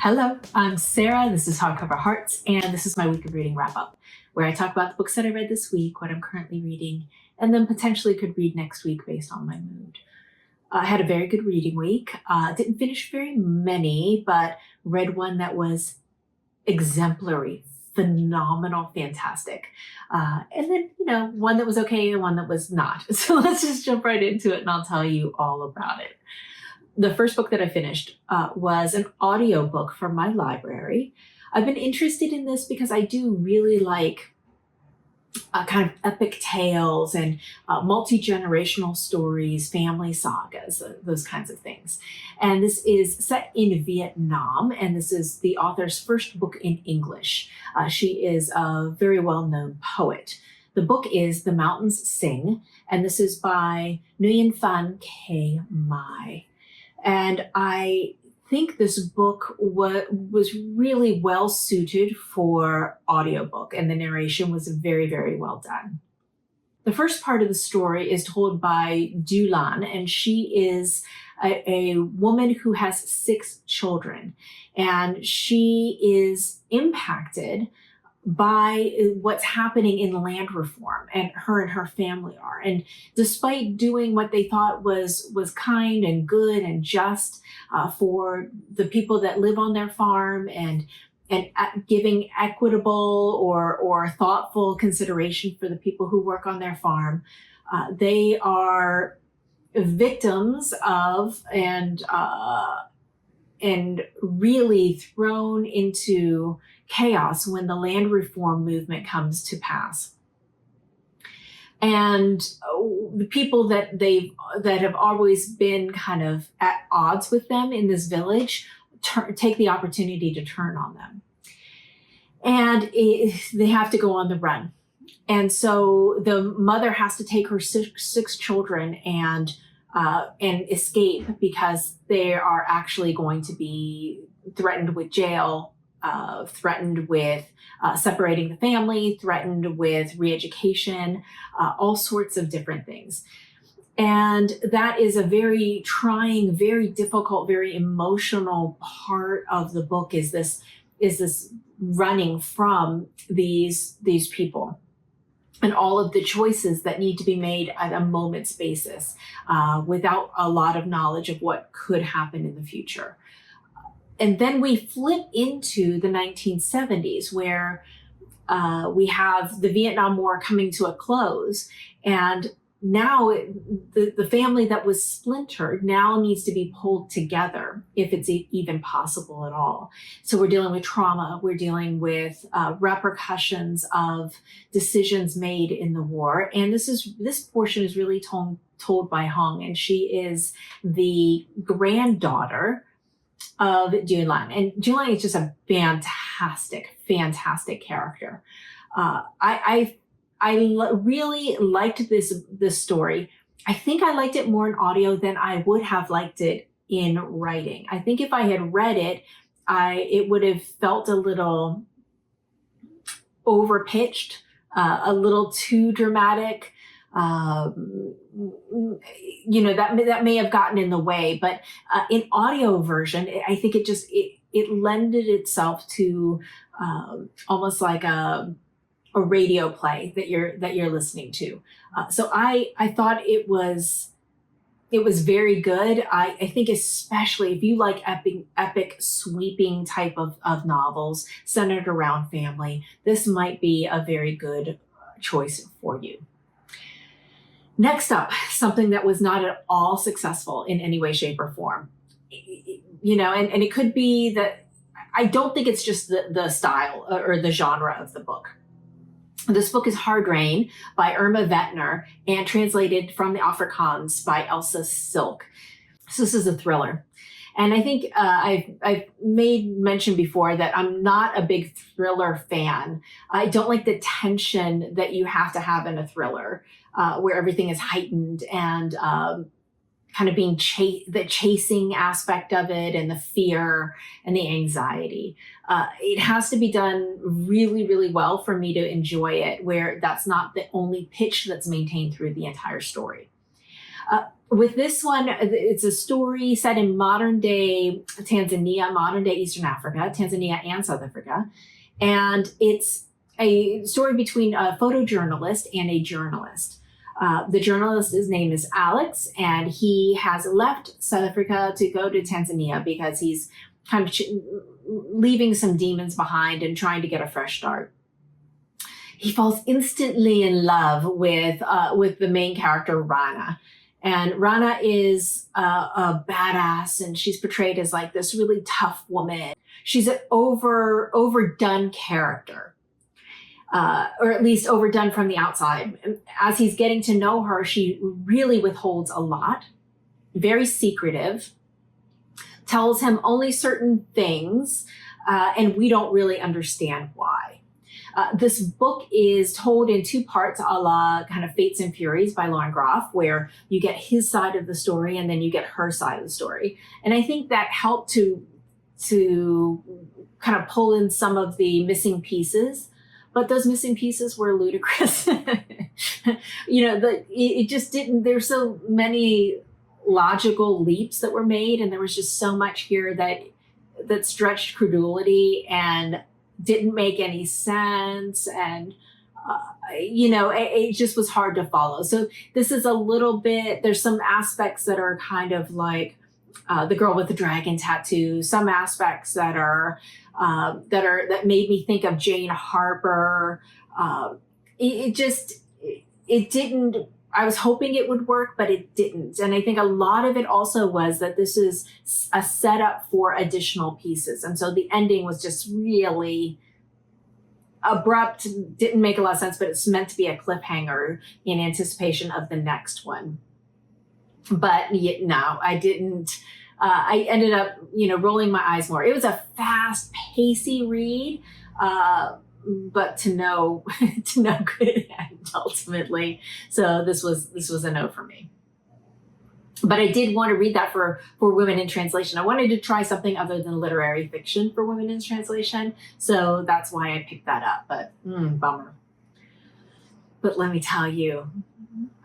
Hello, I'm Sarah. This is Hardcover Hearts, and this is my week of reading wrap-up, where I talk about the books that I read this week, what I'm currently reading, and then potentially could read next week based on my mood. I had a very good reading week. Didn't finish very many, but read one that was exemplary, phenomenal, fantastic. And then, one that was okay and one that was not. So let's just jump right into it and I'll tell you all about it. The first book that I finished was an audiobook from my library. I've been interested in this because I do really like kind of epic tales and multi-generational stories, family sagas, those kinds of things. And this is set in Vietnam, and this is the author's first book in English. She is a very well-known poet. The book is The Mountains Sing, and this is by Nguyen Phan K. Mai. And I think this book was really well suited for audiobook, and the narration was very, very well done. The first part of the story is told by Du Lan, and she is a woman who has 6 children, and she is impacted by what's happening in land reform, and her family are. And despite doing what they thought was kind and good and just for the people that live on their farm, and giving equitable or thoughtful consideration for the people who work on their farm, they are victims of and really thrown into chaos when the land reform movement comes to pass. And the people that have always been kind of at odds with them in this village take the opportunity to turn on them. And they have to go on the run. And so the mother has to take her six children and escape, because they are actually going to be threatened with jail, threatened with separating the family, threatened with re-education, all sorts of different things. And that is a very trying, very difficult, very emotional part of the book, is this running from these people and all of the choices that need to be made at a moment's basis, without a lot of knowledge of what could happen in the future. And then we flip into the 1970s, where we have the Vietnam War coming to a close. And now the family that was splintered now needs to be pulled together, if it's even possible at all. So we're dealing with trauma. We're dealing with repercussions of decisions made in the war. And this portion is really told by Jung, and she is the granddaughter of Du Lan. And Du Lan is just a fantastic, fantastic character. I really liked this story. I think I liked it more in audio than I would have liked it in writing. I think if I had read it, it would have felt a little overpitched, a little too dramatic. That may have gotten in the way, but in audio version, I think it lended itself to almost like a radio play that you're listening to. So I thought it was very good. I think especially if you like epic sweeping type of novels centered around family, this might be a very good choice for you. Next up, something that was not at all successful in any way, shape, or form. And it could be that I don't think it's just the style or the genre of the book. This book is Hard Rain by Irma and translated from the Afrikaans by Elsa Silke. So this is a thriller. And I think I've made mention before that I'm not a big thriller fan. I don't like the tension that you have to have in a thriller, where everything is heightened and kind of being the chasing aspect of it, and the fear and the anxiety. It has to be done really, really well for me to enjoy it, where that's not the only pitch that's maintained through the entire story. With this one, it's a story set in modern day Tanzania, modern day Eastern Africa, Tanzania and South Africa. And it's a story between a photojournalist and a journalist. The journalist's name is Alex, and he has left South Africa to go to Tanzania because he's kind of leaving some demons behind and trying to get a fresh start. He falls instantly in love with the main character, Rana. And Rana is a badass, and she's portrayed as like this really tough woman. She's an overdone character, or at least overdone from the outside. As he's getting to know her, she really withholds a lot, very secretive, tells him only certain things, and we don't really understand why. This book is told in two parts, a la kind of Fates and Furies by Lauren Groff, where you get his side of the story and then you get her side of the story. And I think that helped to kind of pull in some of the missing pieces, but those missing pieces were ludicrous. It just didn't, there's so many logical leaps that were made, and there was just so much here that stretched credulity and didn't make any sense, and it just was hard to follow. So this is a little bit, there's some aspects that are kind of like the girl with the dragon tattoo, some aspects that that made me think of Jane Harper. It didn't, I was hoping it would work, but it didn't. And I think a lot of it also was that this is a setup for additional pieces. And so the ending was just really abrupt, didn't make a lot of sense, but it's meant to be a cliffhanger in anticipation of the next one. But no, I didn't. I ended up, rolling my eyes more. It was a fast, pacey read, but to no good end ultimately. So this was a no for me. But I did want to read that for women in translation. I wanted to try something other than literary fiction for women in translation. So that's why I picked that up. But bummer. But let me tell you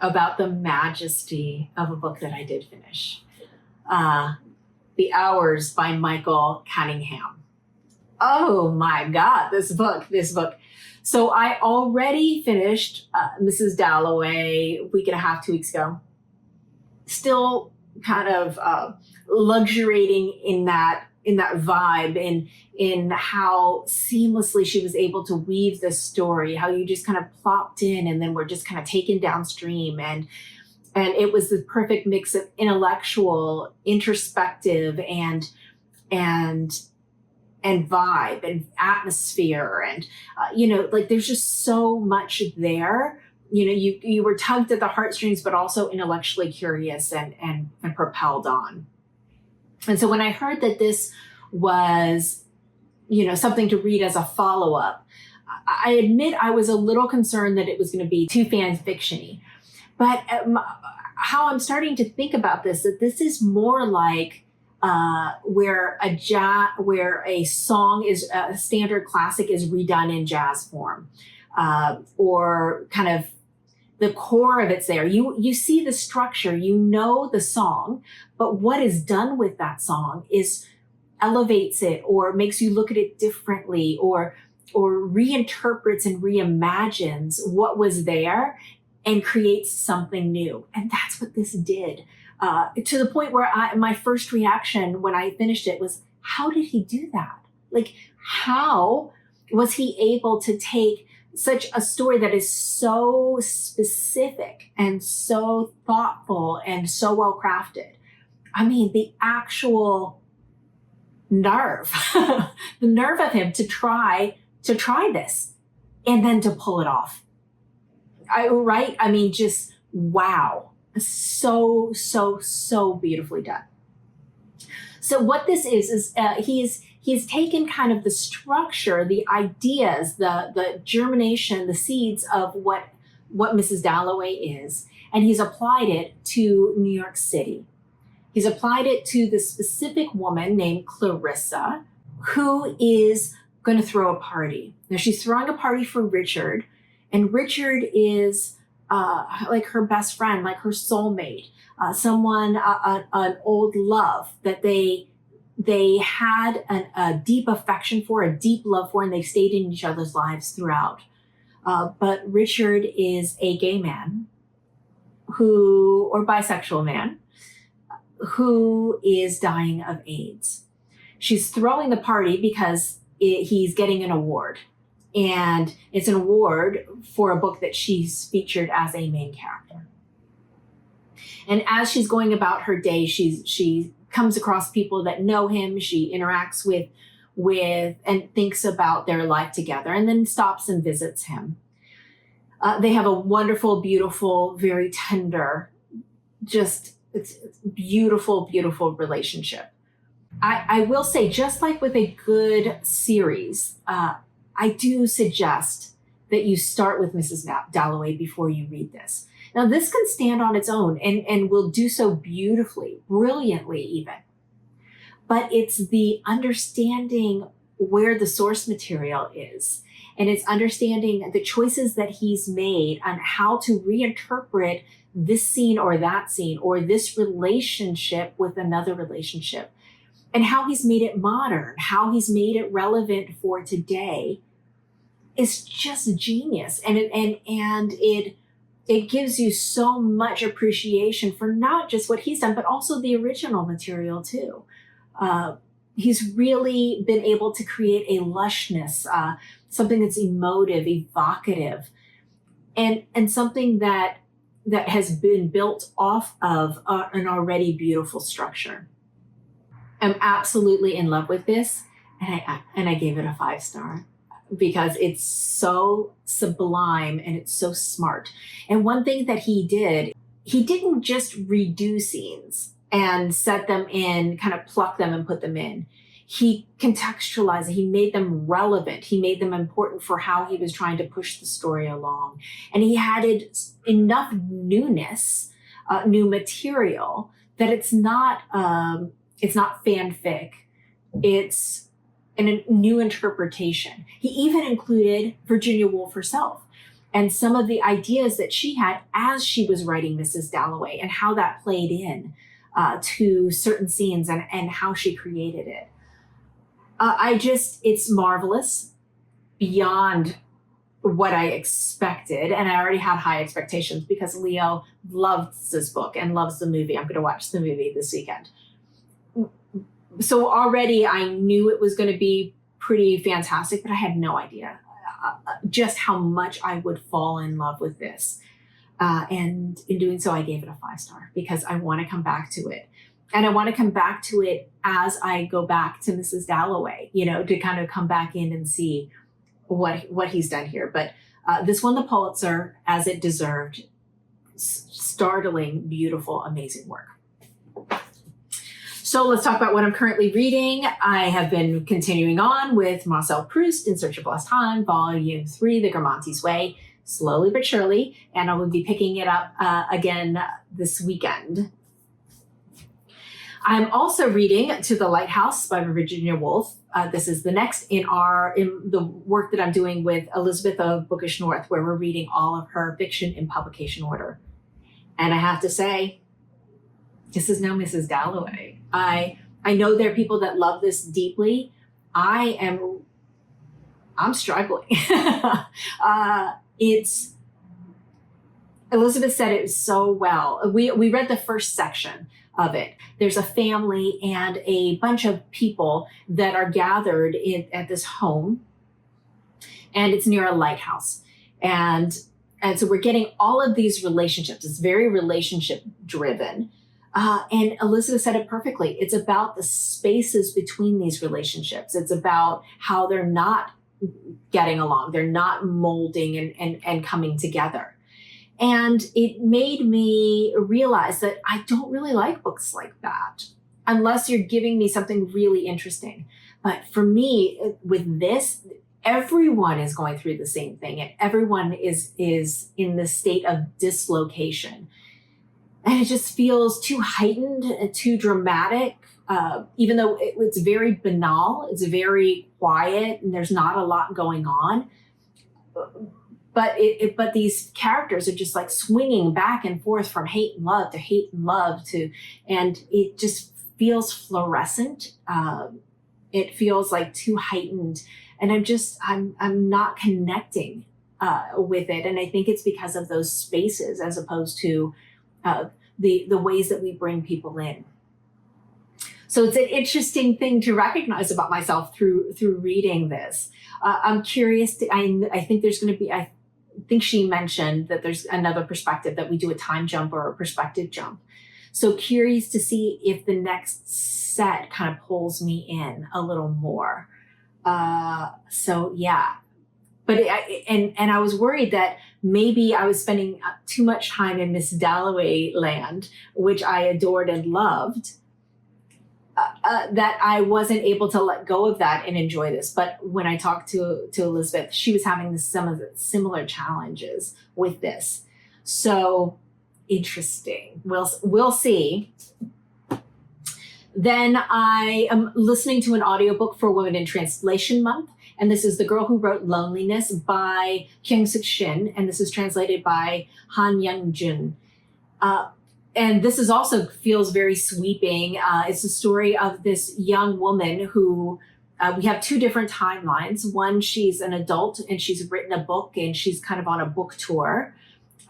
about the majesty of a book that I did finish. The Hours by Michael Cunningham. Oh my God, this book. So I already finished Mrs. Dalloway a week and a half, 2 weeks ago. Still kind of luxuriating in that vibe, in how seamlessly she was able to weave this story, how you just kind of plopped in and then we're just kind of taken downstream. And it was the perfect mix of intellectual, introspective, and vibe and atmosphere. And, there's just so much there. You were tugged at the heartstrings, but also intellectually curious and propelled on. And so when I heard that this was, something to read as a follow-up, I admit I was a little concerned that it was going to be too fan fiction-y. But how I'm starting to think about this, that this is more like where a song is a standard classic is redone in jazz form, or kind of the core of it's there. You see the structure, the song, but what is done with that song is elevates it or makes you look at it differently, or reinterprets and reimagines what was there and creates something new. And that's what this did. To the point where my first reaction when I finished it was, how did he do that? Like, how was he able to take such a story that is so specific and so thoughtful and so well crafted? I mean, the actual nerve, the nerve of him to try this and then to pull it off. I mean, just wow. So beautifully done. So what this is he's taken kind of the structure, the ideas, the germination, the seeds of what Mrs. Dalloway is, and he's applied it to New York City. He's applied it to the specific woman named Clarissa, who is going to throw a party. Now she's throwing a party for Richard, and Richard is like her best friend, like her soulmate, someone, an old love that they had a deep affection for, a deep love for, and they stayed in each other's lives throughout. But Richard is a gay man or bisexual man, who is dying of AIDS. She's throwing the party because he's getting an award. And it's an award for a book that she's featured as a main character. And as she's going about her day, she comes across people that know him. She interacts with and thinks about their life together, and then stops and visits him. They have a wonderful, beautiful, very tender, it's beautiful, beautiful relationship. I will say, just like with a good series, I do suggest that you start with Mrs. Dalloway before you read this. Now, this can stand on its own and will do so beautifully, brilliantly even. But it's the understanding where the source material is, and it's understanding the choices that he's made on how to reinterpret this scene or that scene, or this relationship with another relationship, and how he's made it modern, how he's made it relevant for today. Is just genius, and it gives you so much appreciation for not just what he's done, but also the original material too. He's really been able to create a lushness, something that's emotive, evocative, and something that has been built off of an already beautiful structure. I'm absolutely in love with this, and I gave it a 5-star. Because it's so sublime and it's so smart. And one thing that he didn't just redo scenes and set them in, kind of pluck them and put them in. He contextualized it. He made them relevant. He made them important for how he was trying to push the story along. And he added enough newness, new material, that it's not fanfic. It's a new interpretation. He even included Virginia Woolf herself and some of the ideas that she had as she was writing Mrs. Dalloway, and how that played in to certain scenes and how she created it. It's marvelous, beyond what I expected. And I already had high expectations because Leo loves this book and loves the movie. I'm going to watch the movie this weekend. So already I knew it was going to be pretty fantastic, but I had no idea just how much I would fall in love with this. And in doing so, I gave it a 5-star because I want to come back to it. And I want to come back to it as I go back to Mrs. Dalloway, to kind of come back in and see what he's done here. But this won the Pulitzer as it deserved. Startling, beautiful, amazing work. So let's talk about what I'm currently reading. I have been continuing on with Marcel Proust, In Search of Lost Time, Volume 3, The Guermantes Way, slowly but surely, and I will be picking it up again this weekend. I'm also reading To the Lighthouse by Virginia Woolf. This is the next in the work that I'm doing with Elizabeth of Bookish North, where we're reading all of her fiction in publication order. And I have to say, this is no Mrs. Dalloway. I know there are people that love this deeply. I'm struggling. Elizabeth said it so well. We read the first section of it. There's a family and a bunch of people that are gathered at this home, and it's near a lighthouse. And so we're getting all of these relationships. It's very relationship driven. And Elizabeth said it perfectly. It's about the spaces between these relationships. It's about how they're not getting along. They're not molding and coming together. And it made me realize that I don't really like books like that unless you're giving me something really interesting. But for me, with this, everyone is going through the same thing, and everyone is in this state of dislocation. And it just feels too heightened, too dramatic, even though it's very banal, it's very quiet, and there's not a lot going on. but these characters are just like swinging back and forth from hate and love to hate and love to, and it just feels fluorescent. It feels like too heightened, and I'm not connecting with it. And I think it's because of those spaces as opposed to the ways that we bring people in. So it's an interesting thing to recognize about myself through reading this. I'm curious. I think there's going to be. I think she mentioned that there's another perspective, that we do a time jump or a perspective jump. So curious to see if the next set kind of pulls me in a little more. So yeah, but I was worried that maybe I was spending too much time in Miss Dalloway land, which I adored and loved. That I wasn't able to let go of that and enjoy this. But when I talked to Elizabeth, she was having some of the similar challenges with this. So interesting. We'll see. Then I am listening to an audiobook for Women in Translation Month. And this is The Girl Who Wrote Loneliness by Kyung-Sook Shin. And this is translated by Han Young-jun. And this is also feels very sweeping. It's the story of this young woman who, we have two different timelines. One, she's an adult and she's written a book and she's kind of on a book tour.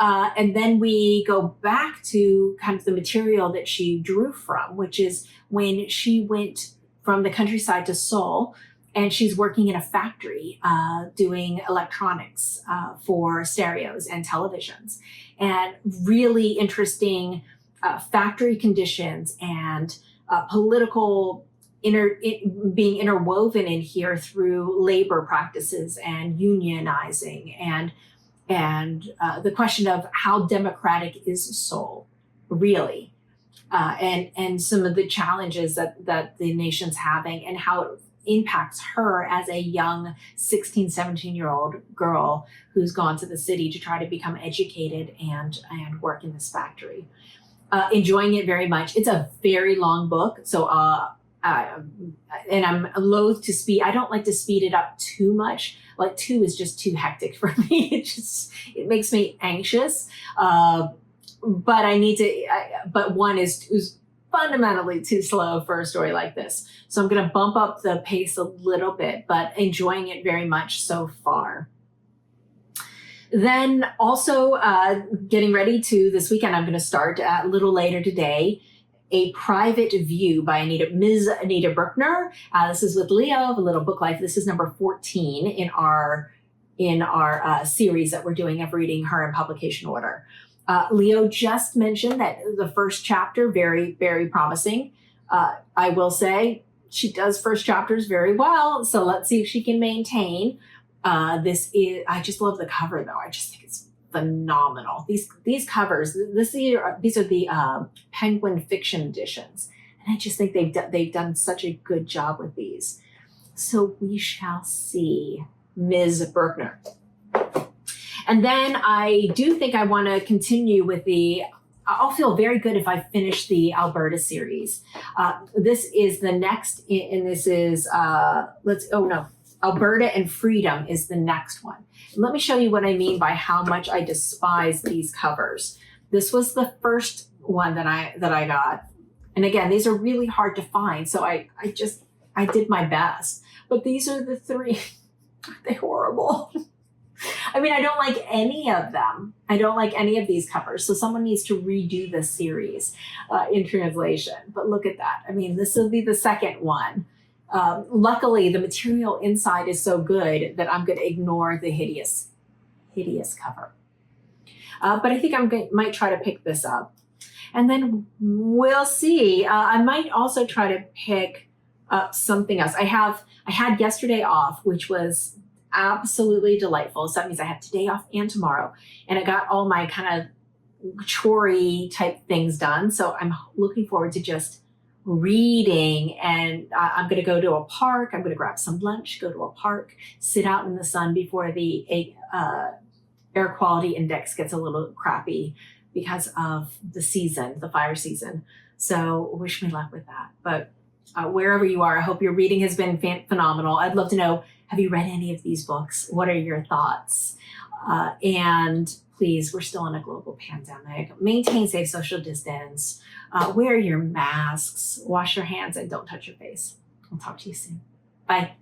And then we go back to kind of the material that she drew from, which is when she went from the countryside to Seoul, and she's working in a factory doing electronics for stereos and televisions. And really interesting factory conditions and political being interwoven in here through labor practices and unionizing and the question of how democratic is Seoul, really, and some of the challenges that the nation's having and how it impacts her as a young 16, 17-year-old girl who's gone to the city to try to become educated and work in this factory. Enjoying it very much. It's a very long book, so and I'm loath to speed. I don't like to speed it up too much. Like 2 is just too hectic for me. It makes me anxious. But I need to. But 1 is fundamentally too slow for a story like this. So I'm going to bump up the pace a little bit, but enjoying it very much so far. Then also getting ready to this weekend, I'm going to start a little later today, A Private View by Ms. Anita Brookner. This is with Leo of A Little Book Life. This is number 14 in our series that we're doing of reading her in publication order. Leo just mentioned that the first chapter, very, very promising. I will say she does first chapters very well. So let's see if she can maintain. I just love the cover though. I just think it's phenomenal. These covers, these are the Penguin Fiction editions. And I just think they've done such a good job with these. So we shall see. Ms. Brookner. And then I do think I want to continue with I'll feel very good if I finish the Alberta series. This is the next, and this is, Alberta and Freedom is the next one. And let me show you what I mean by how much I despise these covers. This was the first one that I got. And again, these are really hard to find. So I did my best, but these are the 3. Aren't they horrible? I mean, I don't like any of them. I don't like any of these covers. So someone needs to redo this series in translation. But look at that. I mean, this will be the second one. Luckily, the material inside is so good that I'm going to ignore the hideous cover. But I think might try to pick this up. And then we'll see. I might also try to pick up something else. I had yesterday off, which was absolutely delightful. So that means I have today off and tomorrow. And I got all my kind of chore-y type things done. So I'm looking forward to just reading, and I'm going to go to a park. I'm going to grab some lunch, go to a park, sit out in the sun before the air quality index gets a little crappy because of the fire season. So wish me luck with that. But wherever you are, I hope your reading has been phenomenal. I'd love to know, have you read any of these books? What are your thoughts? And please, we're still in a global pandemic. Maintain safe social distance. Wear your masks. Wash your hands and don't touch your face. I'll talk to you soon. Bye.